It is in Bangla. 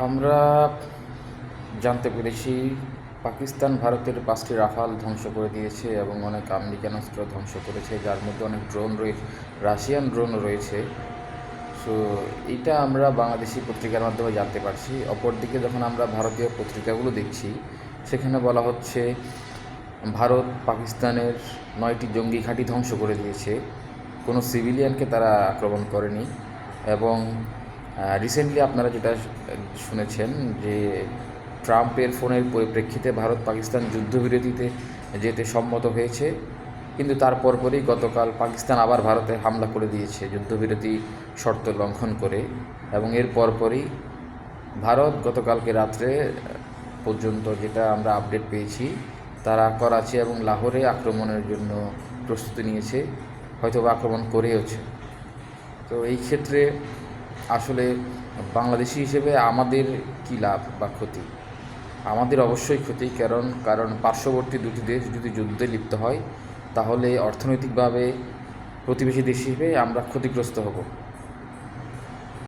আমরা জানতে পেরেছি পাকিস্তান ভারতের 5টি রাফাল ধ্বংস করে দিয়েছে এবং অনেক আমেরিকান অস্ত্র ধ্বংস করেছে, যার মধ্যে অনেক ড্রোন রয়েছে, রাশিয়ান ড্রোনও রয়েছে। সো এইটা আমরা বাংলাদেশি পত্রিকার মাধ্যমে জানতে পারছি। অপরদিকে যখন আমরা ভারতীয় পত্রিকাগুলো দেখছি, সেখানে বলা হচ্ছে ভারত পাকিস্তানের 9টি জঙ্গি ঘাঁটি ধ্বংস করে দিয়েছে, কোনো সিভিলিয়ানকে তারা আক্রমণ করেনি। এবং রিসেন্টলি আপনারা যেটা শুনেছেন যে ট্রাম্পের ফোনের পরিপ্রেক্ষিতে ভারত পাকিস্তান যুদ্ধবিরতিতে যেতে সম্মত হয়েছে, কিন্তু তার পরপরই গতকাল পাকিস্তান আবার ভারতে হামলা করে দিয়েছে যুদ্ধবিরতি শর্ত লঙ্ঘন করে। এবং এর পরপরই ভারত গতকালকে রাত্রে পর্যন্ত যেটা আমরা আপডেট পেয়েছি, তারা করাচি এবং লাহোরে আক্রমণের জন্য প্রস্তুতি নিয়েছে, হয়তো বা আক্রমণ করেওছে। তো এই ক্ষেত্রে আসলে বাংলাদেশি হিসেবে আমাদের কী লাভ বা ক্ষতি? আমাদের অবশ্যই ক্ষতি, কারণ পার্শ্ববর্তী দুটি দেশ যদি যুদ্ধে লিপ্ত হয়, তাহলে অর্থনৈতিকভাবে প্রতিবেশী দেশ হিসেবে আমরা ক্ষতিগ্রস্ত হব।